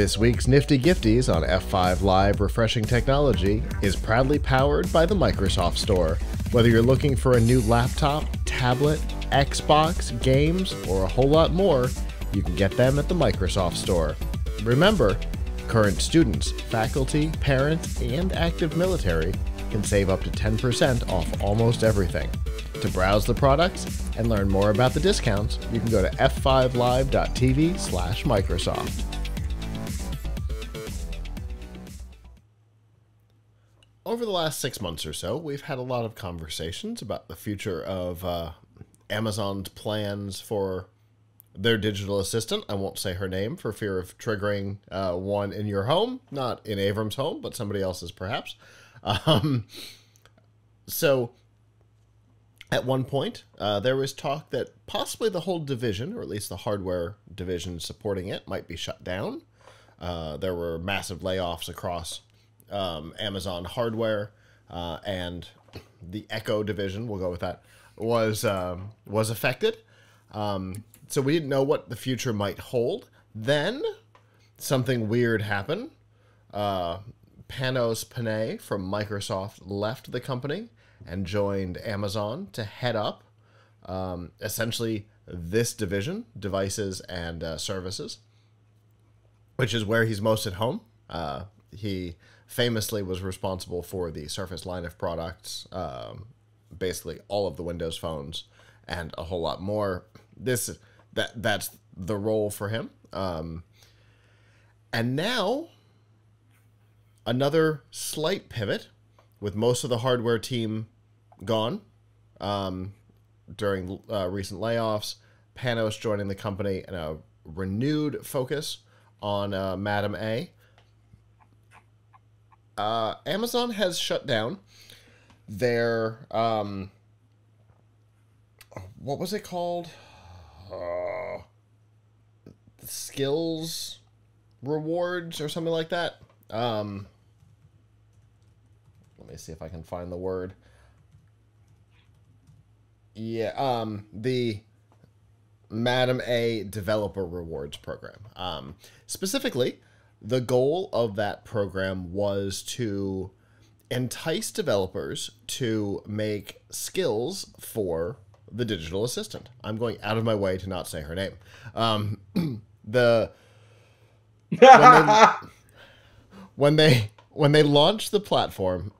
This week's Nifty Gifties on F5 Live Refreshing Technology is proudly powered by the Microsoft Store. Whether you're looking for a new laptop, tablet, Xbox, games, or a whole lot more, you can get them at the Microsoft Store. Remember, current students, faculty, parents, and active military can save up to 10% off almost everything. To browse the products and learn more about the discounts, you can go to f5live.tv/Microsoft. Over the last 6 months or so, we've had a lot of conversations about the future of Amazon's plans for their digital assistant. I won't say her name for fear of triggering one in your home, not in Avram's home, but somebody else's perhaps. So at one point, there was talk that possibly the whole division, or at least the hardware division supporting it, might be shut down. There were massive layoffs across Amazon hardware, and the Echo division, we'll go with that, was affected. So we didn't know what the future might hold. Then something weird happened. Panos Panay from Microsoft left the company and joined Amazon to head up essentially this division, devices and services, which is where he's most at home. He famously was responsible for the Surface line of products, basically all of the Windows phones and a whole lot more. That's the role for him. And now another slight pivot with most of the hardware team gone during recent layoffs. Panos joining the company and a renewed focus on Madam A. Amazon has shut down their, what was it called? Skills rewards or something like that. Let me see if I can find the word. Yeah, the Madam A Developer Rewards Program. Specifically, the goal of that program was to entice developers to make skills for the digital assistant. I'm going out of my way to not say her name. When they launched the platform,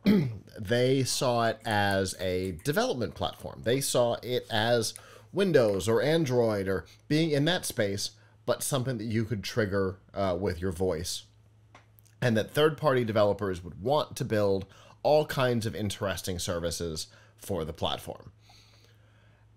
they saw it as a development platform. They saw it as Windows or Android or being in that space, but something that you could trigger with your voice. And that third-party developers would want to build all kinds of interesting services for the platform.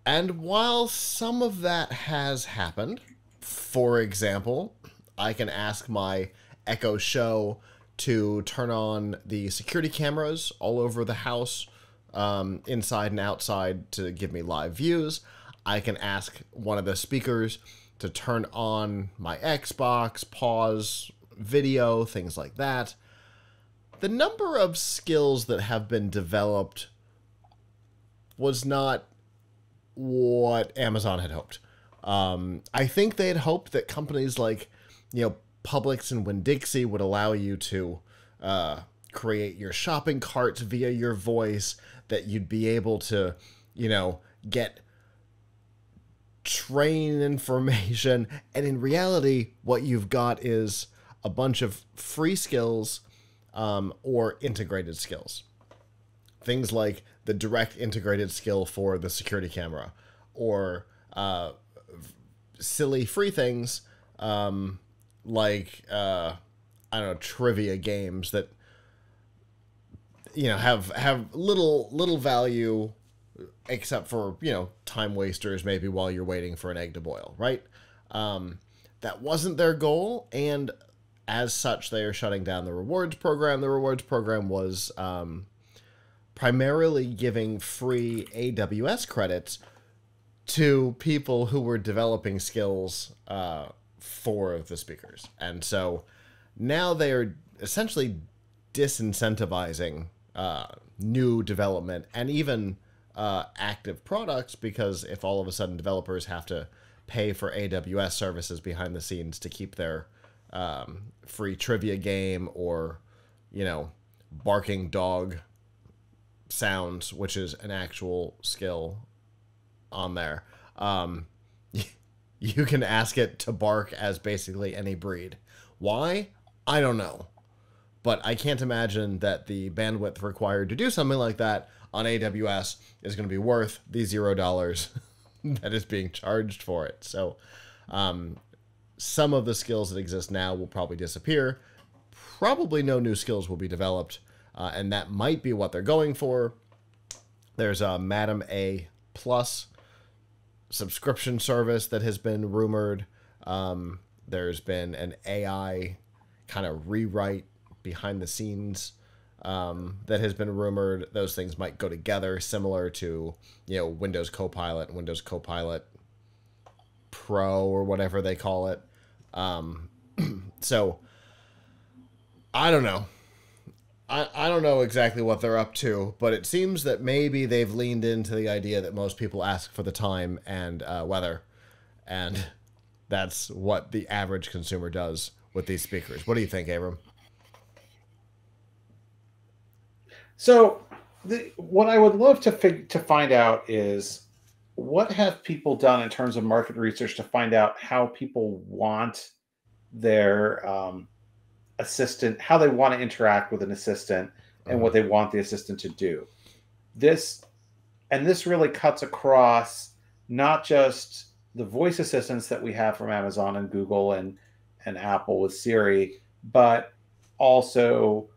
And while some of that has happened, for example, I can ask my Echo Show to turn on the security cameras all over the house, inside and outside, to give me live views. I can ask one of the speakers to turn on my Xbox, pause video, things like that. The number of skills that have been developed was not what Amazon had hoped. I think they had hoped that companies like, Publix and Winn-Dixie would allow you to create your shopping carts via your voice, that you'd be able to, get train information, and in reality, what you've got is a bunch of free skills or integrated skills. Things like the direct integrated skill for the security camera, or silly free things like, I don't know, trivia games that, have little value, except for, time wasters maybe while you're waiting for an egg to boil, right? That wasn't their goal, and as such, they are shutting down the rewards program. The rewards program was primarily giving free AWS credits to people who were developing skills for the speakers. And so now they are essentially disincentivizing new development and even active products, because if all of a sudden developers have to pay for AWS services behind the scenes to keep their free trivia game, or, you know, barking dog sounds, which is an actual skill on there. You can ask it to bark as basically any breed. Why? I don't know. But I can't imagine that the bandwidth required to do something like that on AWS is going to be worth the $0 that is being charged for it. So some of the skills that exist now will probably disappear. Probably no new skills will be developed, and that might be what they're going for. There's a Madam A Plus subscription service that has been rumored. There's been an AI kind of rewrite behind the scenes that has been rumored. Those things might go together, similar to, you know, Windows Copilot and Windows Copilot Pro, or whatever they call it. So I don't know. I don't know exactly what they're up to, but it seems that maybe they've leaned into the idea that most people ask for the time and weather, and that's what the average consumer does with these speakers. What do you think, Abram? So what I would love to find out is, what have people done in terms of market research to find out how people want their assistant, how they want to interact with an assistant, and what they want the assistant to do. This really cuts across not just the voice assistants that we have from Amazon and Google and Apple with Siri, but also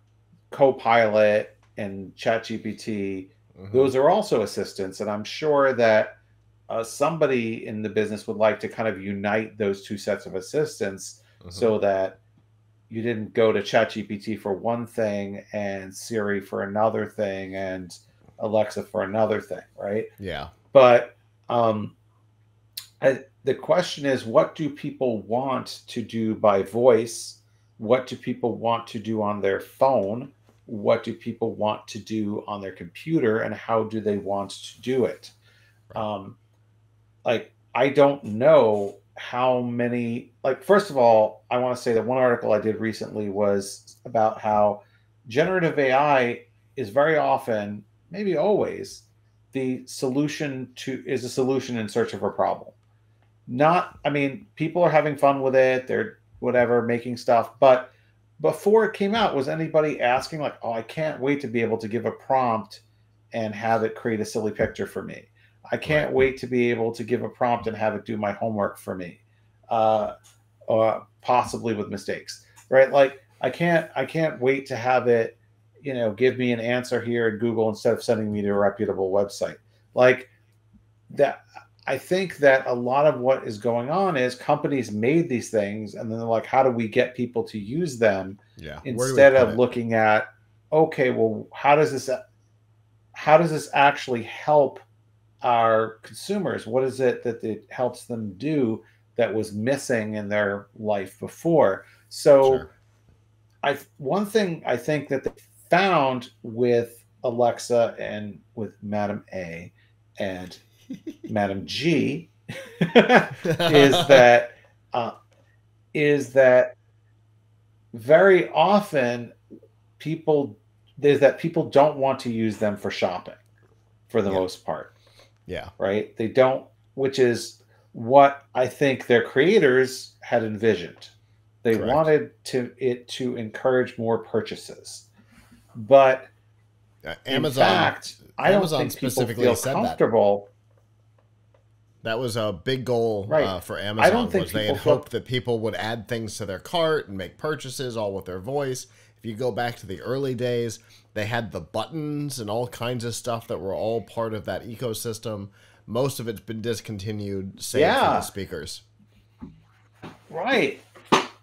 Copilot and ChatGPT. Those are also assistants, and I'm sure that somebody in the business would like to kind of unite those two sets of assistants, so that you didn't go to ChatGPT for one thing and Siri for another thing and Alexa for another thing, right? Yeah. But the question is, what do people want to do by voice? What do people want to do on their phone? What do people want to do on their computer? And how do they want to do it? Like, I don't know how many, like, first of all, I want to say that one article I did recently was about how generative AI is very often, maybe always, a solution in search of a problem. Not, I mean, people are having fun with it, they're whatever, making stuff, but before it came out, was anybody asking, like, oh, I can't wait to be able to give a prompt and have it create a silly picture for me? I can't wait to be able to give a prompt and have it do my homework for me, or possibly with mistakes, right? Like, I can't wait to have it, you know, give me an answer here in Google instead of sending me to a reputable website. Like that, I think that a lot of what is going on is companies made these things, and then they're like, how do we get people to use them? Yeah. Instead of looking at, okay, well, how does this actually help our consumers? What is it that it helps them do that was missing in their life before? So one thing I think that they found with Alexa and with Madam A and Madam G is that very often people don't want to use them for shopping for the most part. Yeah. Right? They don't, which is what I think their creators had envisioned. They wanted it to encourage more purchases. But Amazon, in fact, I don't think specifically people feel comfortable. That was a big goal for Amazon. I don't think they had hoped that people would add things to their cart and make purchases all with their voice. If you go back to the early days, they had the buttons and all kinds of stuff that were all part of that ecosystem. Most of it's been discontinued, save for the speakers. Right.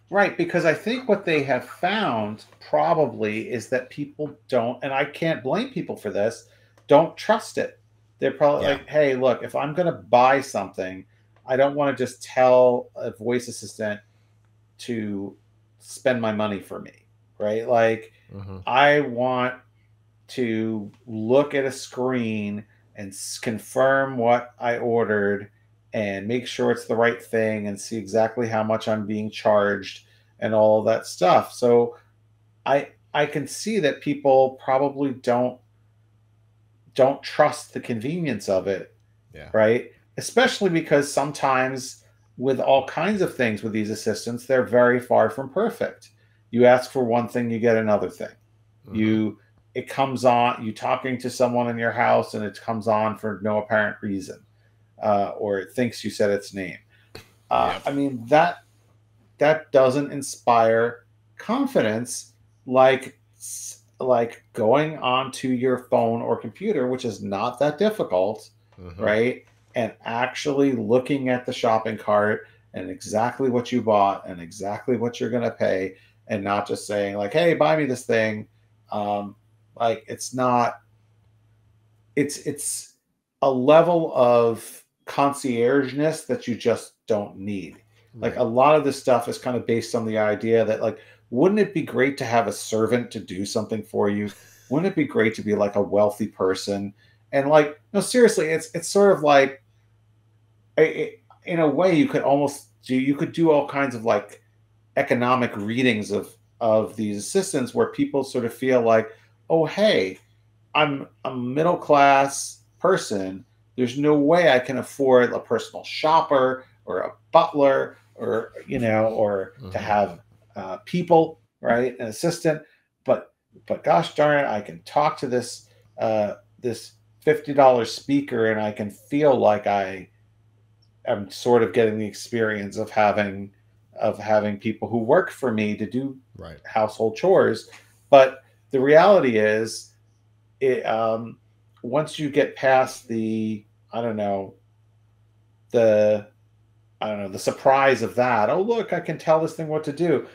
Right, because I think what they have found probably is that people don't, and I can't blame people for this, don't trust it. They're probably like, hey, look, if I'm going to buy something, I don't want to just tell a voice assistant to spend my money for me, right? Like, I want to look at a screen and confirm what I ordered and make sure it's the right thing and see exactly how much I'm being charged and all that stuff. So I can see that people probably don't trust the convenience of it, Yeah. right? Especially because sometimes with all kinds of things with these assistants, they're very far from perfect. You ask for one thing, you get another thing. Mm-hmm. You it comes on, you talking to someone in your house and it comes on for no apparent reason, or it thinks you said its name. Yep. I mean that doesn't inspire confidence like going onto your phone or computer, which is not that difficult, Mm-hmm. right? And actually looking at the shopping cart and exactly what you bought and exactly what you're going to pay, and not just saying like, "Hey, buy me this thing." Um, like it's not. It's a level of conciergeness that you just don't need. Like Right. a lot of this stuff is kind of based on the idea that like, wouldn't it be great to have a servant to do something for you? Wouldn't it be great to be like a wealthy person? And like, no, seriously, it's sort of like in a way you could almost you could do all kinds of like economic readings of these assistants where people sort of feel like, oh hey, I'm a middle class person. There's no way I can afford a personal shopper or a butler or or to Mm-hmm. have people, right, an assistant. But gosh darn it, I can talk to this $50 speaker, and I can feel like I am sort of getting the experience of having people who work for me to do Right. household chores. But the reality is it once you get past the I don't know the the surprise of that, oh look, I can tell this thing what to do,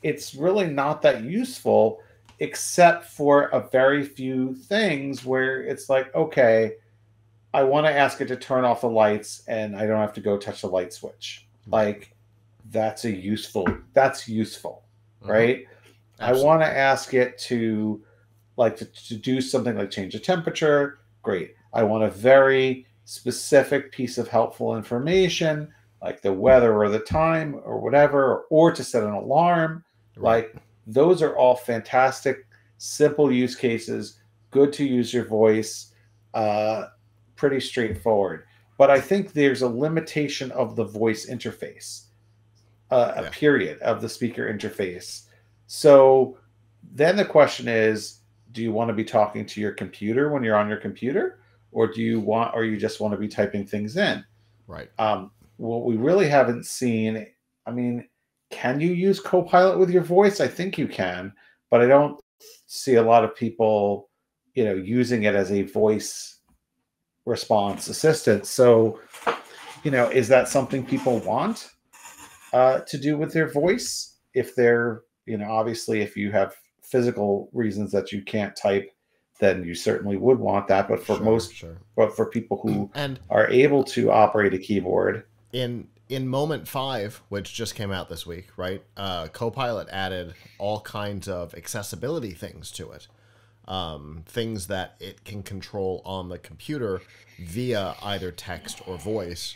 it's really not that useful, except for a very few things where it's like, okay, I want to ask it to turn off the lights and I don't have to go touch the light switch. Right. Like that's useful, Mm-hmm. right? I want to Absolutely. ask it to to do something like change the temperature. Great. I want a very specific piece of helpful information, like the weather or the time or whatever, or to set an alarm. Right. Like those are all fantastic, simple use cases, good to use your voice, uh, pretty straightforward. But I think there's a limitation of the voice interface, a Yeah. period of the speaker interface. So then the question is, do you want to be talking to your computer when you're on your computer, or you just want to be typing things in? Right. What we really haven't seen, I mean, can you use Copilot with your voice? I think you can, but I don't see a lot of people, using it as a voice response assistant. So, is that something people want to do with their voice? If they're, obviously, if you have physical reasons that you can't type, then you certainly would want that. Sure. Sure. But for people who And are able to operate a keyboard, in Moment 5, which just came out this week, right? Copilot added all kinds of accessibility things to it. Things that it can control on the computer via either text or voice,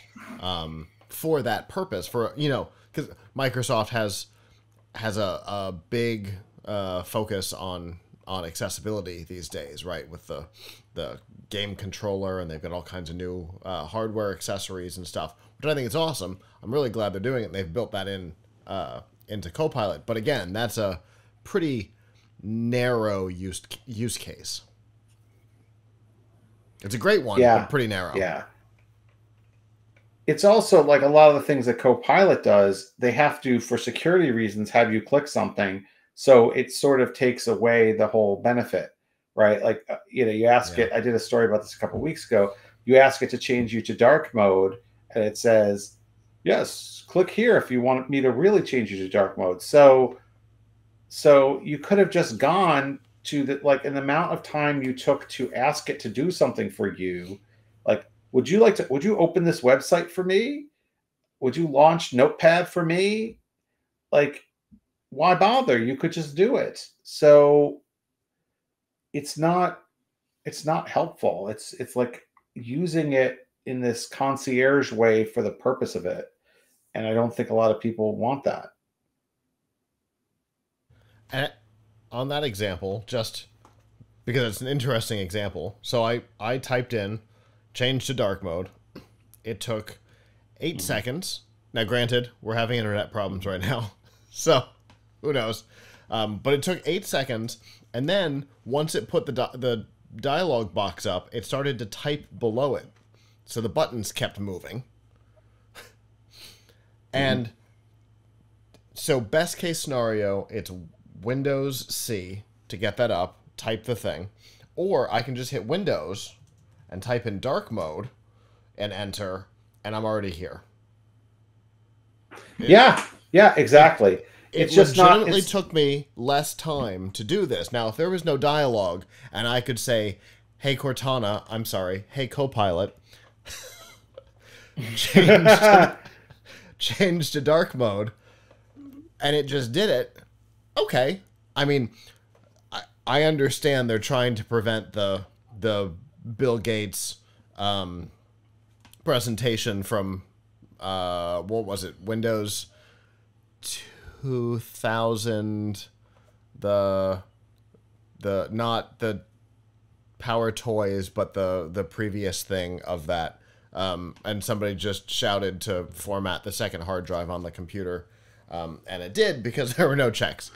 for that purpose. For because Microsoft has a big focus on accessibility these days, right? With the game controller, and they've got all kinds of new hardware accessories and stuff, which I think is awesome. I'm really glad they're doing it. And they've built that into Copilot, but again, that's a pretty narrow use case. It's a great one, but yeah, pretty narrow. yeah. It's also like a lot of the things that Copilot does, they have to, for security reasons, have you click something. So it sort of takes away the whole benefit, right? Like, you ask Yeah. it, I did a story about this a couple of weeks ago. You ask it to change you to dark mode, and it says, yes, click here if you want me to really change you to dark mode. So you could have just gone to the like an amount of time you took to ask it to do something for you. Like, would you open this website for me? Would you launch Notepad for me? Like, why bother? You could just do it. So it's not helpful. It's like using it in this concierge way for the purpose of it. And I don't think a lot of people want that. And on that example, just because it's an interesting example, so I typed in change to dark mode. It took 8 seconds. Now, granted, we're having internet problems right now, so who knows? But it took 8 seconds, and then once it put the dialog box up, it started to type below it. So the buttons kept moving. And so best case scenario, it's Windows C to get that up, type the thing. Or I can just hit Windows and type in dark mode and enter, and I'm already here. Yeah, exactly. It legitimately took me less time to do this. Now, if there was no dialogue and I could say, hey, Cortana, I'm sorry, hey, Copilot, change to dark mode, and it just did it, okay. I mean, I understand they're trying to prevent the Bill Gates presentation from, what was it, Windows 2000, the not the Power Toys, but the previous thing of that. And somebody just shouted to format the second hard drive on the computer, and it did because there were no checks.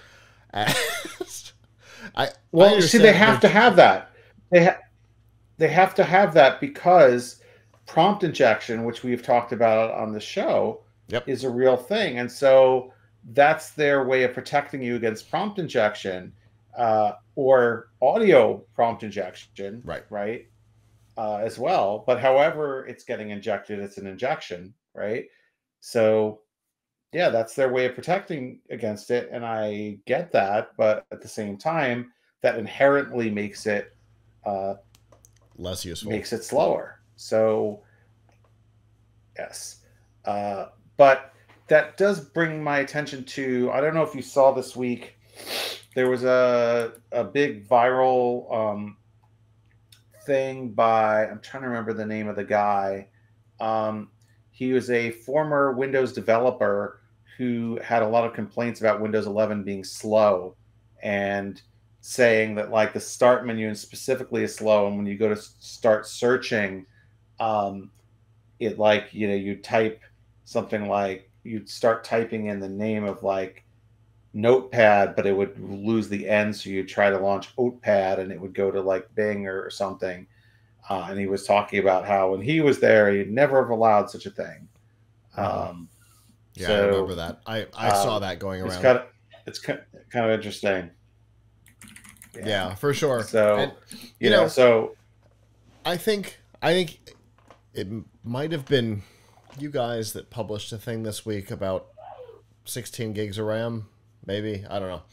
Well, see, they have to have that. They have to have that because prompt injection, which we've talked about on the show, is a real thing, and so that's their way of protecting you against prompt injection or audio prompt injection, right? As well. But however it's getting injected, it's an injection, right? So yeah, that's their way of protecting against it, and I get that, but at the same time, that inherently makes it less useful, makes it slower. So yes, but that does bring my attention to, I don't know if you saw this week, there was a big viral thing by, I'm trying to remember the name of the guy. He was a former Windows developer who had a lot of complaints about Windows 11 being slow, and saying that like the start menu and specifically is slow, and when you go to start searching, it like, you know, you type something like, you'd start typing in the name of like Notepad, but it would lose the N, so you'd try to launch Otepad and it would go to like Bing or something. And he was talking about how when he was there, he'd never have allowed such a thing. Yeah, so, I remember that. I saw that going around. It's kind of interesting. Yeah, for sure. So, and, you know, so I think it might have been you guys that published a thing this week about 16 gigs of RAM, maybe, I don't know,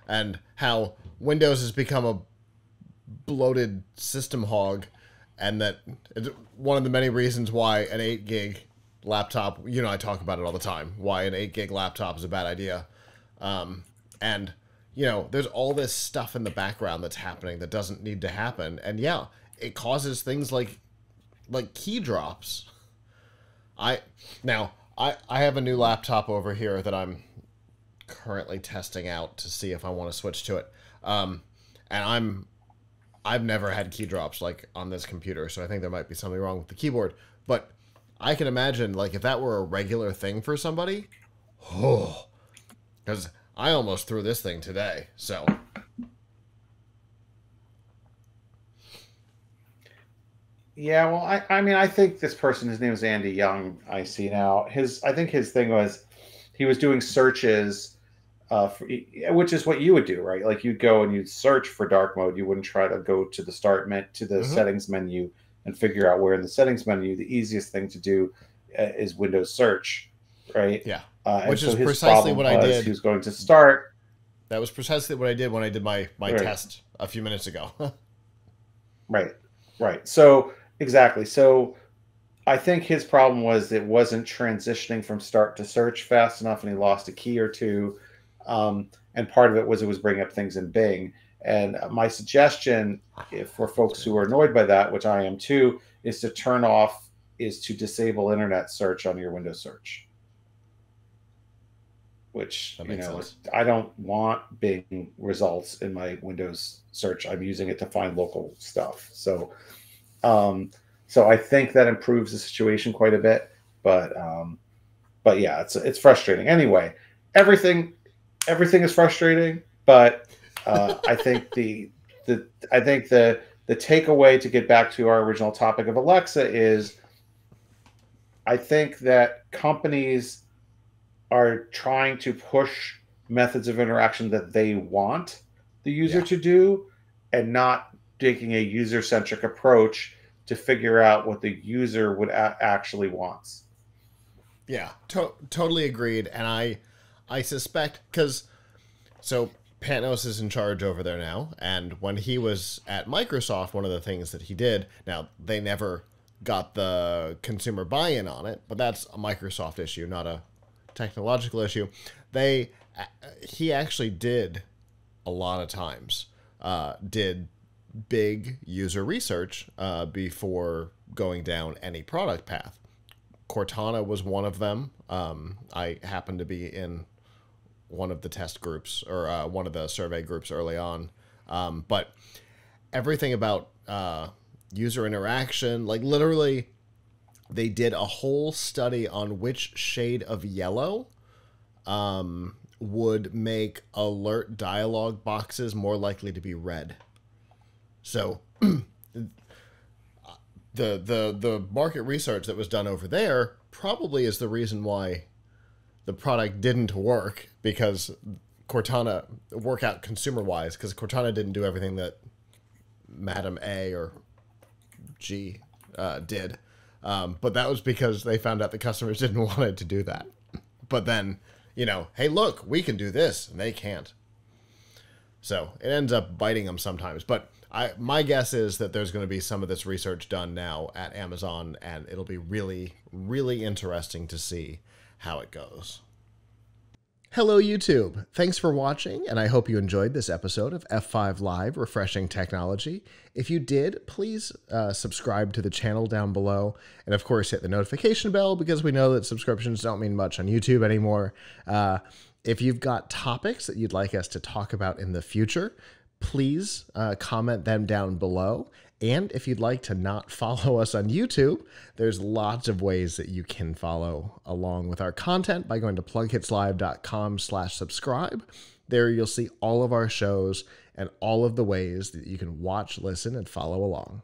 and how Windows has become a bloated system hog, and that it's one of the many reasons why an 8 gig laptop, you know, I talk about it all the time, why an 8 gig laptop is a bad idea. And you know, there's all this stuff in the background that's happening that doesn't need to happen. And yeah, it causes things like key drops. I have a new laptop over here that I'm currently testing out to see if I want to switch to it. And I've never had key drops like on this computer, so I think there might be something wrong with the keyboard. But I can imagine, like, if that were a regular thing for somebody, because I almost threw this thing today, so. Yeah, well, I mean, I think this person, his name is Andy Young, I see now. I think his thing was, he was doing searches, which is what you would do, right? Like, you'd go and you'd search for dark mode. You wouldn't try to go to the settings menu and figure out where in the settings menu. The easiest thing to do is Windows search, right? Yeah. Which is precisely what I did. He was going to start. That was precisely what I did when I did my test a few minutes ago. Right. So, exactly. So, I think his problem was it wasn't transitioning from start to search fast enough, and he lost a key or two. And part of it was bringing up things in Bing. And my suggestion, for folks who are annoyed by that, which I am too, is to disable internet search on your Windows search. which, That you makes know, sense. I don't want Bing results in my Windows search. I'm using it to find local stuff. Um, so I think that improves the situation quite a bit. But yeah, it's frustrating. Anyway, everything everything is frustrating, but I think the takeaway, to get back to our original topic of Alexa, is I think that companies are trying to push methods of interaction that they want the user Yeah. to do, and not taking a user centric approach to figure out what the user would actually wants. Yeah, totally agreed. And I suspect because so Panos is in charge over there now, and when he was at Microsoft, one of the things that he did, now they never got the consumer buy-in on it, but that's a Microsoft issue, not a technological issue. They he actually did a lot of times did big user research before going down any product path. Cortana was one of them. I happened to be in one of the test groups or one of the survey groups early on. But everything about user interaction, like literally, they did a whole study on which shade of yellow would make alert dialog boxes more likely to be read. So the market research that was done over there probably is the reason why the product didn't work, because Cortana work out consumer wise, because Cortana didn't do everything that Madam A or G did. But that was because they found out the customers didn't want it to do that. But then, you know, hey, look, we can do this, and they can't. So it ends up biting them sometimes. But my guess is that there's going to be some of this research done now at Amazon, and it'll be really, really interesting to see how it goes. Hello, YouTube. Thanks for watching, and I hope you enjoyed this episode of F5 Live Refreshing Technology. If you did, please subscribe to the channel down below, and of course hit the notification bell, because we know that subscriptions don't mean much on YouTube anymore. If you've got topics that you'd like us to talk about in the future, please comment them down below. And if you'd like to not follow us on YouTube, there's lots of ways that you can follow along with our content by going to plughitslive.com/subscribe. There you'll see all of our shows and all of the ways that you can watch, listen, and follow along.